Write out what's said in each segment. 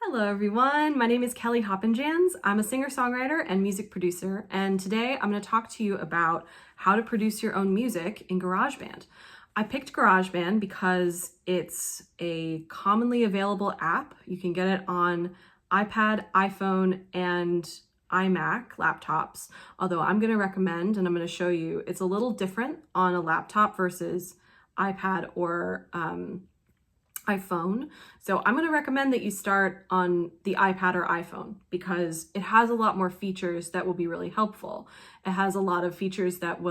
Hello everyone, my name is Kelly Hoppenjans. I'm a singer-songwriter and music producer, and today I'm going to talk to you about how to produce your own music in GarageBand. I picked GarageBand because it's a commonly available app. You can get it on iPad, iPhone, and iMac laptops, although I'm going to recommend, and I'm going to show you, it's a little different on a laptop versus iPad or iPhone. So I'm going to recommend that you start on the iPad or iPhone because it has a lot more features that will be really helpful. It has a lot of features that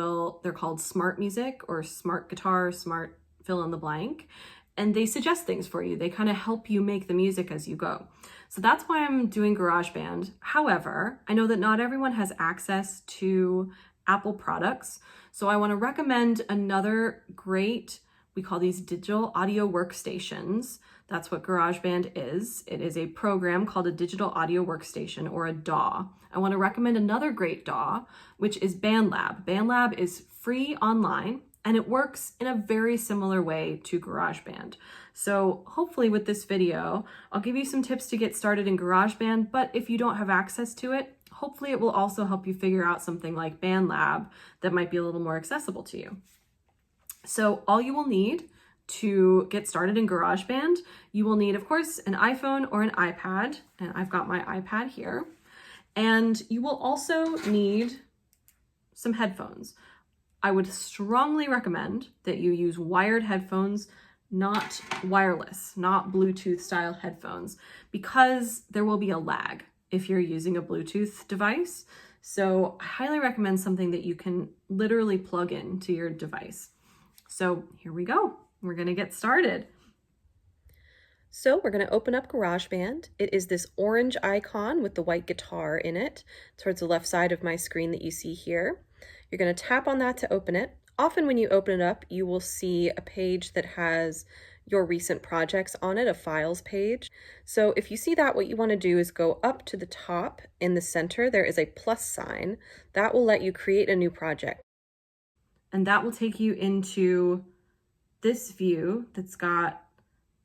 they're called smart music or smart guitar, smart fill in the blank, and they suggest things for you. They kind of help you make the music as you go. So that's why I'm doing GarageBand. However, I know that not everyone has access to Apple products. So I want to recommend another great, we call these digital audio workstations. That's what GarageBand is. It is a program called a digital audio workstation, or a DAW. I want to recommend another great DAW, which is BandLab. BandLab is free online and it works in a very similar way to GarageBand. So hopefully with this video, I'll give you some tips to get started in GarageBand, but if you don't have access to it, hopefully it will also help you figure out something like BandLab that might be a little more accessible to you. So all you will need to get started in GarageBand, you will need, of course, an iPhone or an iPad, and I've got my iPad here. And you will also need some headphones. I would strongly recommend that you use wired headphones, not wireless, not Bluetooth style headphones, because there will be a lag if you're using a Bluetooth device. So I highly recommend something that you can literally plug in to your device. So here we go. We're going to get started. So we're going to open up GarageBand. It is this orange icon with the white guitar in it towards the left side of my screen that you see here. You're going to tap on that to open it. Often when you open it up, you will see a page that has your recent projects on it, a files page. So if you see that, what you want to do is go up to the top in the center. There is a plus sign that will let you create a new project. And that will take you into this view that's got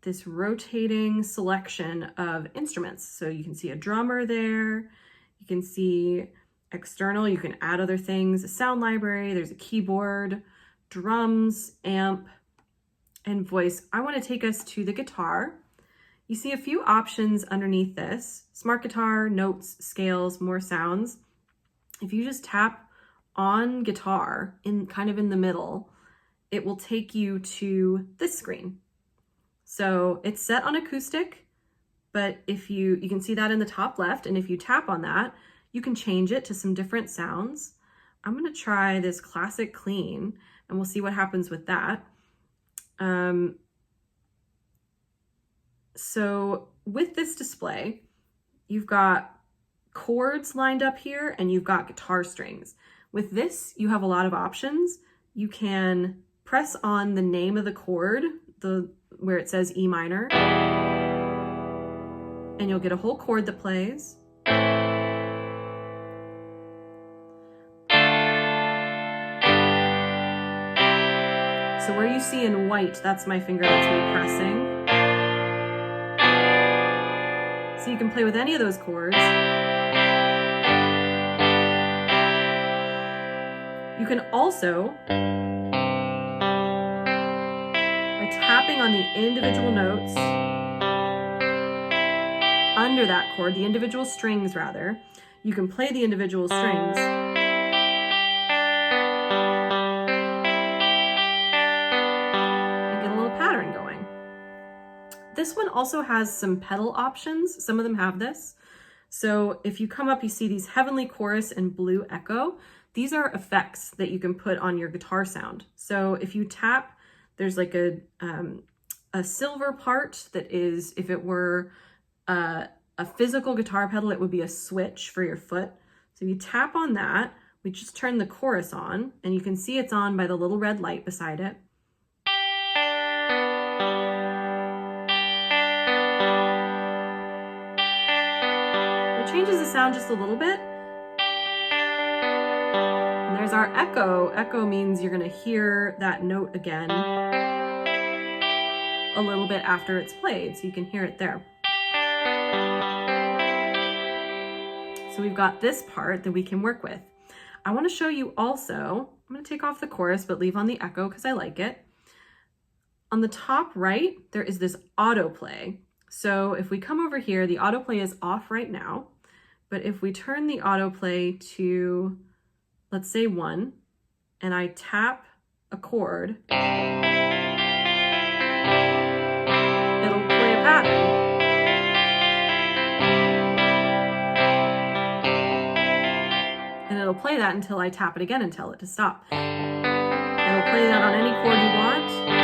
this rotating selection of instruments. So you can see a drummer there, you can see external, you can add other things, a sound library, there's a keyboard, drums, amp, and voice. I want to take us to the guitar. You see a few options underneath this: smart guitar, notes, scales, more sounds. If you just tap on guitar in the middle, it will take you to this screen. So it's set on acoustic, but if you can see that in the top left, and if you tap on that, you can change it to some different sounds. I'm going to try this classic clean and we'll see what happens with that. So with this display, you've got chords lined up here and you've got guitar strings. With this, you have a lot of options. You can press on the name of the chord, where it says E minor, and you'll get a whole chord that plays. So where you see in white, that's my finger, that's me pressing. So you can play with any of those chords. You can also, by tapping on the individual notes under that chord, the individual strings rather, you can play the individual strings and get a little pattern going. This one also has some pedal options. Some of them have this. So if you come up, you see these Heavenly Chorus and Blue Echo. These are effects that you can put on your guitar sound. So if you tap, there's like a silver part that is, if it were a physical guitar pedal, it would be a switch for your foot. So you tap on that, we just turn the chorus on, and you can see it's on by the little red light beside it. It changes the sound just a little bit. There's our echo. Echo means you're going to hear that note again a little bit after it's played, so you can hear it there. So we've got this part that we can work with. I want to show you also, I'm going to take off the chorus, but leave on the echo because I like it. On the top right, there is this autoplay. So if we come over here, the autoplay is off right now, but if we turn the autoplay to, let's say 1, and I tap a chord, it'll play a pattern. And it'll play that until I tap it again and tell it to stop. It'll play that on any chord you want.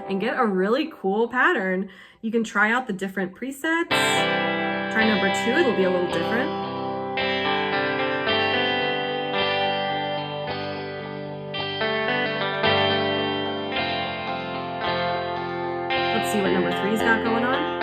And get a really cool pattern. You can try out the different presets. Try number 2, it'll be a little different. Let's see what number 3's got going on.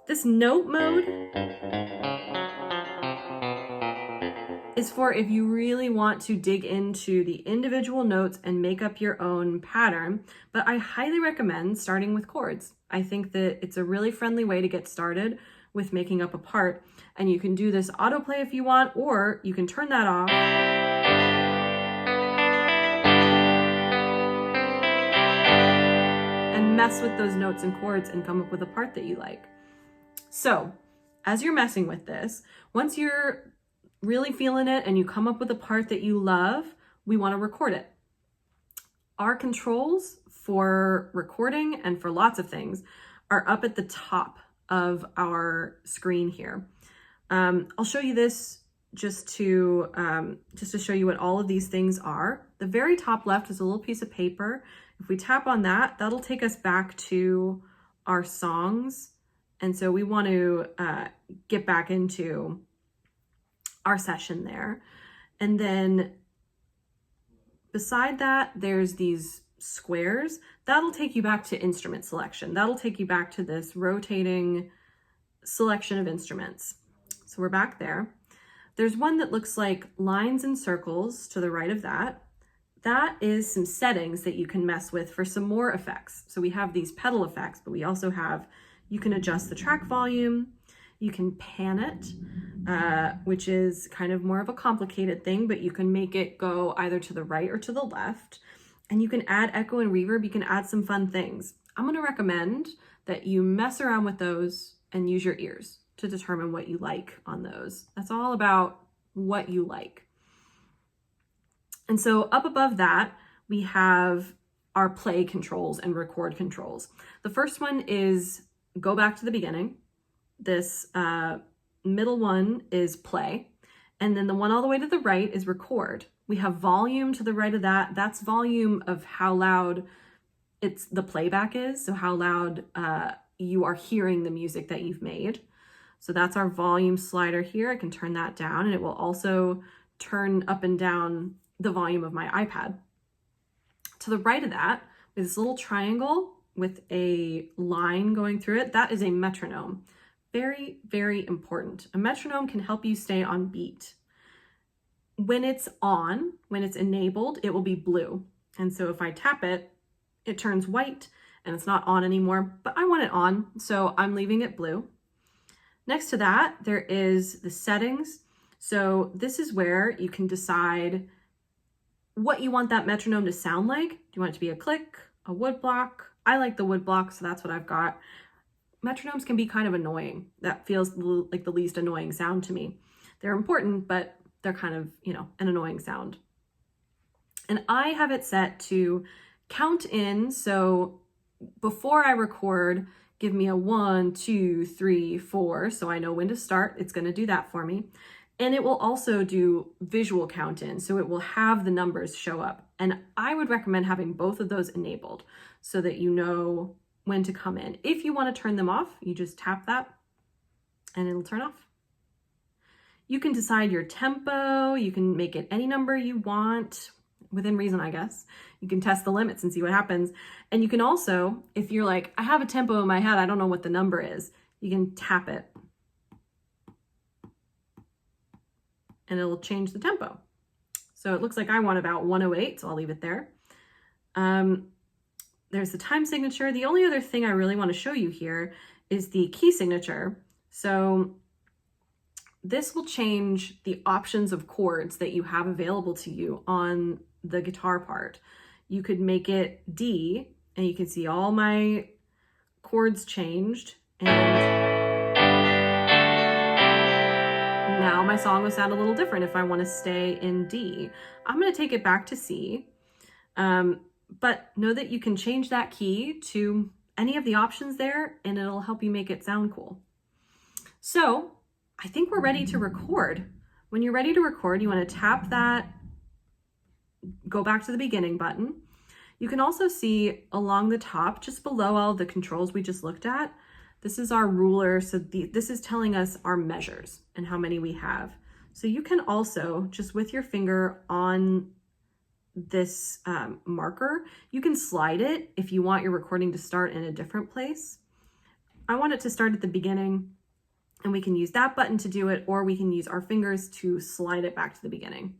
This note mode is for if you really want to dig into the individual notes and make up your own pattern, but I highly recommend starting with chords. I think that it's a really friendly way to get started with making up a part, and you can do this autoplay if you want, or you can turn that off and mess with those notes and chords and come up with a part that you like. So as you're messing with this, once you're really feeling it and you come up with a part that you love, we want to record it. Our controls for recording and for lots of things are up at the top of our screen here. I'll show you this just to show you what all of these things are. The very top left is a little piece of paper. If we tap on that, that'll take us back to our songs. And so we want to get back into our session there. And then beside that, there's these squares. That'll take you back to instrument selection. That'll take you back to this rotating selection of instruments. So we're back there. There's one that looks like lines and circles to the right of that. That is some settings that you can mess with for some more effects. So we have these pedal effects, but we also have, you can adjust the track volume, you can pan it, which is kind of more of a complicated thing, but you can make it go either to the right or to the left. And you can add echo and reverb, you can add some fun things. I'm gonna recommend that you mess around with those and use your ears to determine what you like on those. That's all about what you like. And so up above that, we have our play controls and record controls. The first one is go back to the beginning. This middle one is play. And then the one all the way to the right is record. We have volume to the right of that. That's volume of how loud the playback is. So how loud you are hearing the music that you've made. So that's our volume slider here. I can turn that down, and it will also turn up and down the volume of my iPad. To the right of that is this little triangle with a line going through it. That is a metronome. Very, very important. A metronome can help you stay on beat. When it's on, when it's enabled, it will be blue. And so if I tap it, it turns white and it's not on anymore, but I want it on, so I'm leaving it blue. Next to that, there is the settings. So this is where you can decide what you want that metronome to sound like. Do you want it to be a click, a wood block? I like the wood block, so that's what I've got. Metronomes can be kind of annoying. That feels like the least annoying sound to me. They're important, but they're kind of, an annoying sound. And I have it set to count in. So before I record, give me a 1, 2, 3, 4. So I know when to start. It's going to do that for me. And it will also do visual count in. So it will have the numbers show up And I would recommend having both of those enabled so that you know when to come in. If you want to turn them off, you just tap that and it'll turn off. You can decide your tempo. You can make it any number you want, within reason, I guess. You can test the limits and see what happens. And you can also, if you're like, I have a tempo in my head, I don't know what the number is, you can tap it and it'll change the tempo. So it looks like I want about 108, so I'll leave it there. There's the time signature. The only other thing I really want to show you here is the key signature. So this will change the options of chords that you have available to you on the guitar part. You could make it D, and you can see all my chords changed, and now my song will sound a little different if I want to stay in D. I'm going to take it back to C, but know that you can change that key to any of the options there, and it'll help you make it sound cool. So I think we're ready to record. When you're ready to record, you want to tap that, go back to the beginning button. You can also see along the top, just below all the controls we just looked at, this is our ruler. So this is telling us our measures and how many we have. So you can also, just with your finger on this marker, you can slide it if you want your recording to start in a different place. I want it to start at the beginning, and we can use that button to do it, or we can use our fingers to slide it back to the beginning.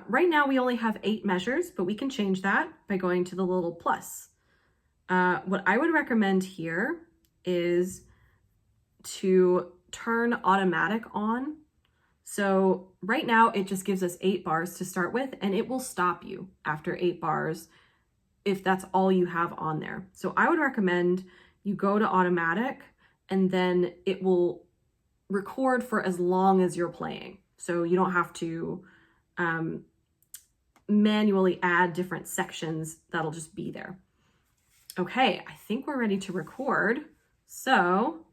Right now we only have 8 measures, but we can change that by going to the little plus. What I would recommend here is to turn automatic on. So right now it just gives us 8 bars to start with, and it will stop you after 8 bars if that's all you have on there. So I would recommend you go to automatic, and then it will record for as long as you're playing. So you don't have to manually add different sections. That'll just be there. Okay, I think we're ready to record. So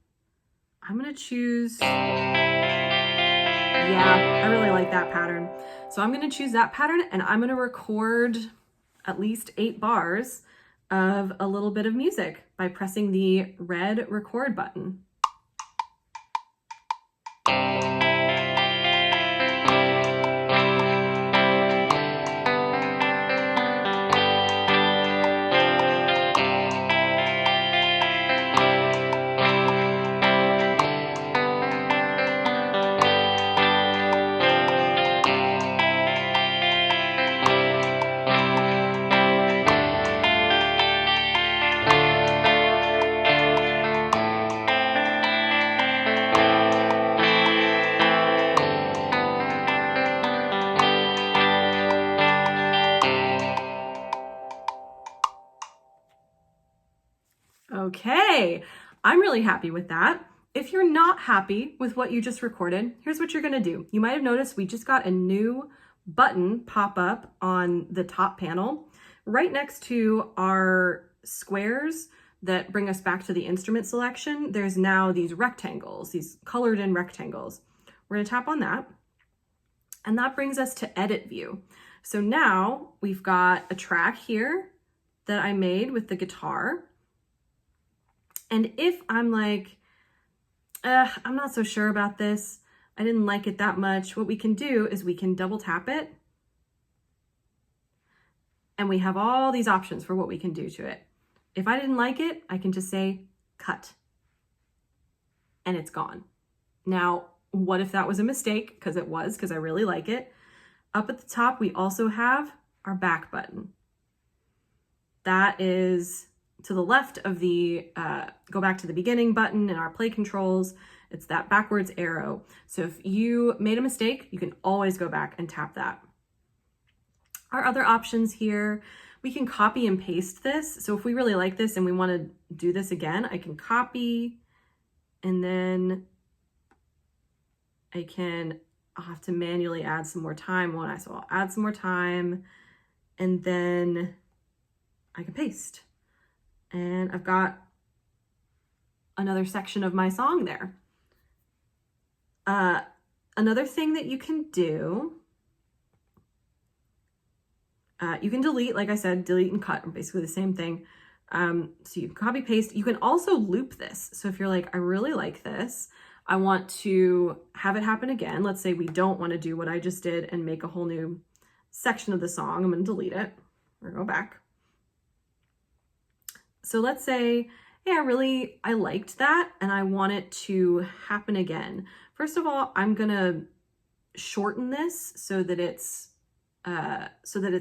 I'm gonna choose, yeah, I really like that pattern. So I'm gonna choose that pattern, and I'm gonna record at least 8 bars of a little bit of music by pressing the red record button. Okay, I'm really happy with that. If you're not happy with what you just recorded, here's what you're gonna do. You might have noticed we just got a new button pop up on the top panel. Right next to our squares that bring us back to the instrument selection, there's now these rectangles, these colored in rectangles. We're gonna tap on that, and that brings us to edit view. So now we've got a track here that I made with the guitar. And if I'm like, I'm not so sure about this, I didn't like it that much, what we can do is we can double tap it, and we have all these options for what we can do to it. If I didn't like it, I can just say cut, and it's gone. Now, what if that was a mistake? Because it was, because I really like it. Up at the top, we also have our back button. That is to the left of the go back to the beginning button in our play controls. It's that backwards arrow. So if you made a mistake, you can always go back and tap that. Our other options here, we can copy and paste this. So if we really like this and we want to do this again, I can copy, and then I'll have to manually add some more time, won't I? So I'll add some more time, and then I can paste. And I've got another section of my song there. Another thing that you can do You can delete, like I said, delete and cut are basically the same thing. So you can copy paste. You can also loop this. So if you're like, I really like this, I want to have it happen again. Let's say we don't want to do what I just did and make a whole new section of the song. I'm going to delete it or go back. So let's say, hey, I liked that and I want it to happen again. First of all, I'm going to shorten this so that it's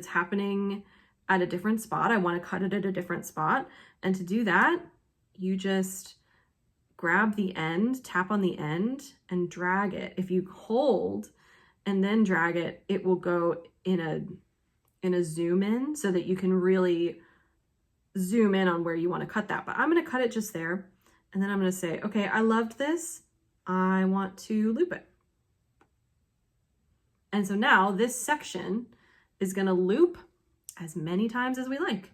happening at a different spot. I want to cut it at a different spot. And to do that, you just grab the end, tap on the end and drag it. If you hold and then drag it, it will go in a zoom in so that you can really zoom in on where you want to cut that. But I'm going to cut it just there. And then I'm going to say, okay, I loved this. I want to loop it. And so now this section is going to loop as many times as we like.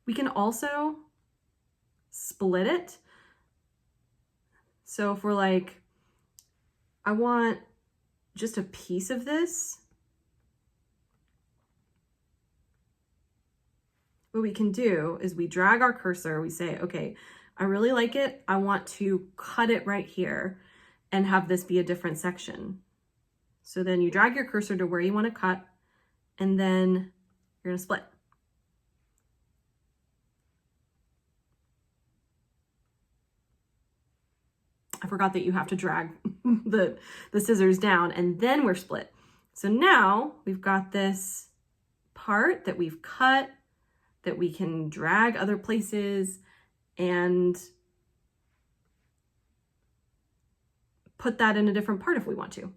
We can also split it. So if we're like, I want just a piece of this, what we can do is we drag our cursor, we say, okay, I really like it. I want to cut it right here and have this be a different section. So then you drag your cursor to where you want to cut, and then you're going to split. I forgot that you have to drag the scissors down and then we're split. So now we've got this part that we've cut that we can drag other places and put that in a different part if we want to.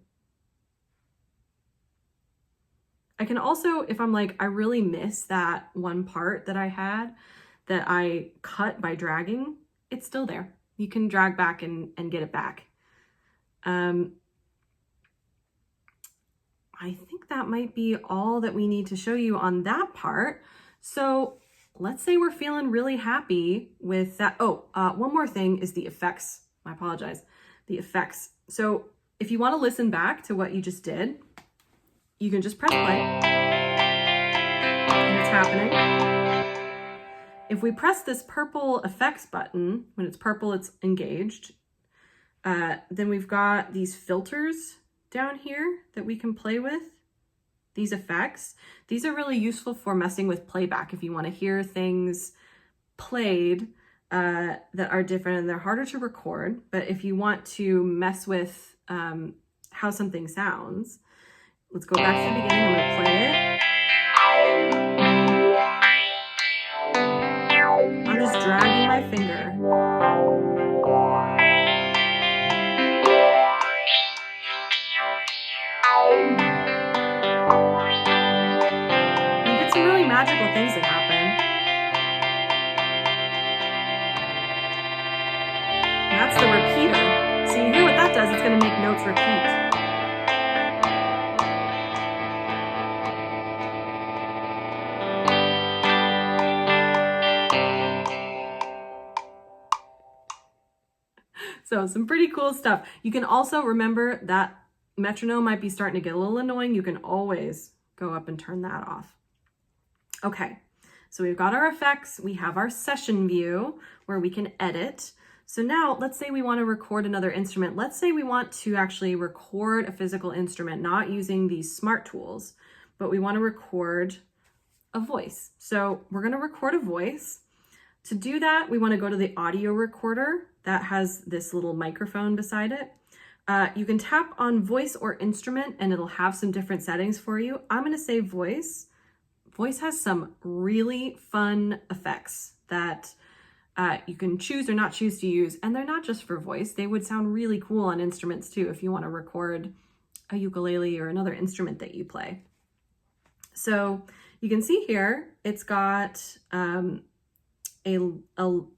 I can also, if I'm like, I really miss that one part that I had that I cut by dragging, it's still there. You can drag back and get it back. I think that might be all that we need to show you on that part. So let's say we're feeling really happy with that. Oh, one more thing is the effects. I apologize. The effects. So if you want to listen back to what you just did, you can just press play and it's happening. If we press this purple effects button, when it's purple, it's engaged. Then we've got these filters down here that we can play with. These effects. These are really useful for messing with playback if you want to hear things played that are different and they're harder to record. But if you want to mess with how something sounds, let's go back to the beginning. I'm going to play it. I'm just dragging my finger. You get some really magical things that happen. And that's the repeater. So you hear what that does, it's going to make notes repeat. So some pretty cool stuff. You can also remember that metronome might be starting to get a little annoying. You can always go up and turn that off. Okay, so we've got our effects. We have our session view where we can edit. So now let's say we want to record another instrument. Let's say we want to actually record a physical instrument, not using these smart tools, but we want to record a voice. So we're going to record a voice. To do that, we want to go to the audio recorder that has this little microphone beside it. You can tap on voice or instrument and it'll have some different settings for you. I'm going to say voice. Voice has some really fun effects that you can choose or not choose to use. And they're not just for voice. They would sound really cool on instruments too if you want to record a ukulele or another instrument that you play. So you can see here, it's got a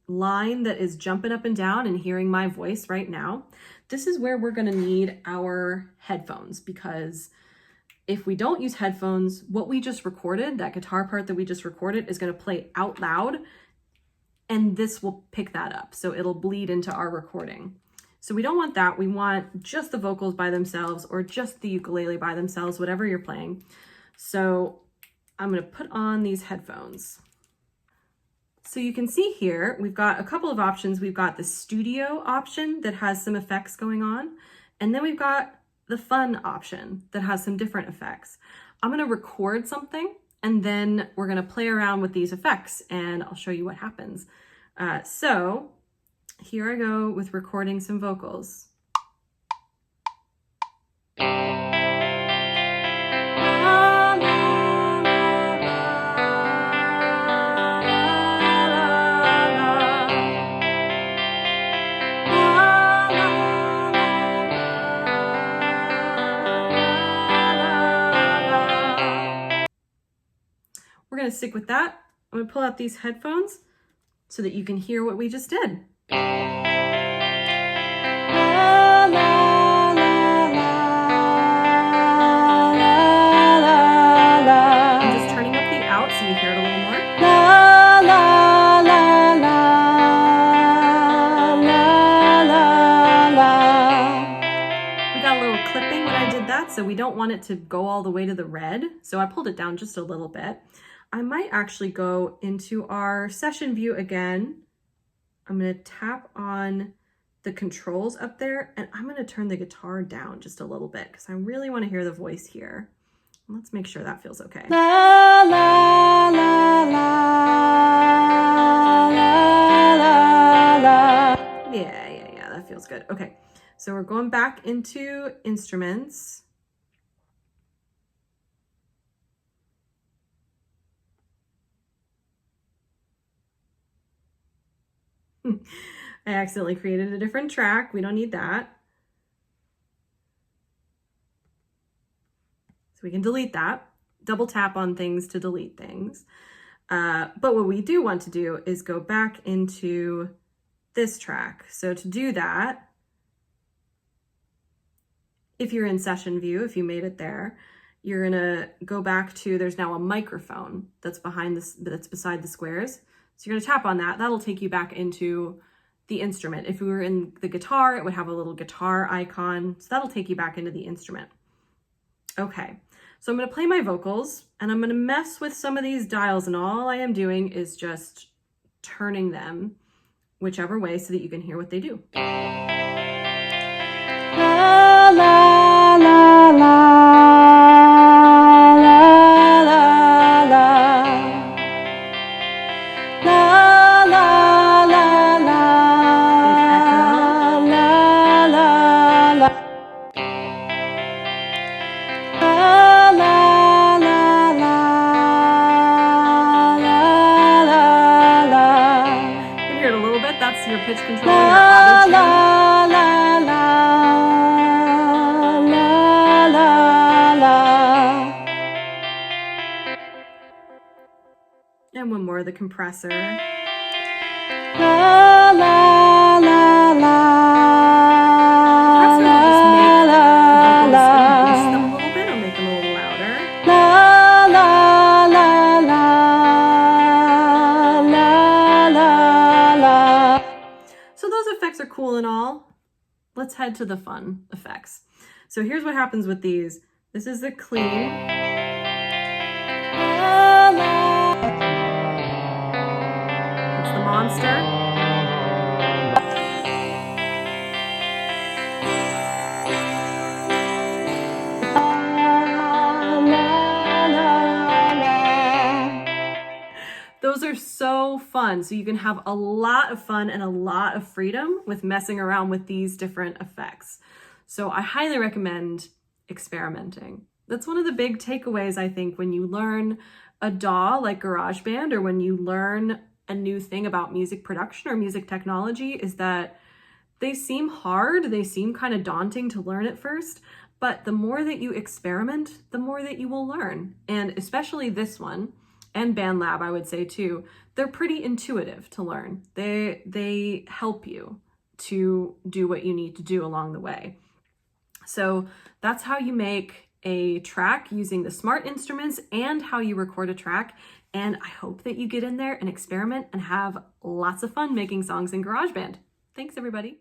line that is jumping up and down and hearing my voice right now. This is where we're going to need our headphones, because if we don't use headphones, what we just recorded, that guitar part that we just recorded, is going to play out loud, and this will pick that up. So it'll bleed into our recording. So we don't want that. We want just the vocals by themselves or just the ukulele by themselves, whatever you're playing. So I'm going to put on these headphones. So you can see here, we've got a couple of options. We've got the studio option that has some effects going on, and then we've got the fun option that has some different effects. I'm going to record something, and then we're going to play around with these effects, and I'll show you what happens. So here I go with recording some vocals. We're going to stick with that. I'm going to pull out these headphones so that you can hear what we just did. I'm just turning up the out so you hear it a little more. We got a little clipping when I did that, so we don't want it to go all the way to the red. So I pulled it down just a little bit. I might actually go into our session view again. I'm going to tap on the controls up there, and I'm going to turn the guitar down just a little bit because I really want to hear the voice here. Let's make sure that feels okay. La, la, la, la, la, la. Yeah, that feels good. Okay, so we're going back into instruments. I accidentally created a different track. We don't need that. So we can delete that. Double tap on things to delete things. But what we do want to do is go back into this track. So to do that, if you're in session view, if you made it there, you're gonna go back to, there's now a microphone that's behind this, that's beside the squares. So you're gonna tap on that. That'll take you back into the instrument. If we were in the guitar, it would have a little guitar icon. So that'll take you back into the instrument. Okay, so I'm gonna play my vocals and I'm gonna mess with some of these dials, and all I am doing is just turning them whichever way so that you can hear what they do. La, la, la, la. That's your pitch control, your auto-tune. And one more, the compressor. La, la, la, la. The compressor will just make the vocals boost them a little bit, or make them a little louder. La, la, la, la. So those effects are cool and all. Let's head to the fun effects. So here's what happens with these. This is the clean. It's the monster. Those are so fun. So you can have a lot of fun and a lot of freedom with messing around with these different effects. So I highly recommend experimenting. That's one of the big takeaways, I think, when you learn a DAW like GarageBand, or when you learn a new thing about music production or music technology, is that they seem hard, they seem kind of daunting to learn at first, but the more that you experiment, the more that you will learn. And especially this one, and BandLab, I would say too, they're pretty intuitive to learn. They help you to do what you need to do along the way. So that's how you make a track using the smart instruments, and how you record a track. And I hope that you get in there and experiment and have lots of fun making songs in GarageBand. Thanks, everybody.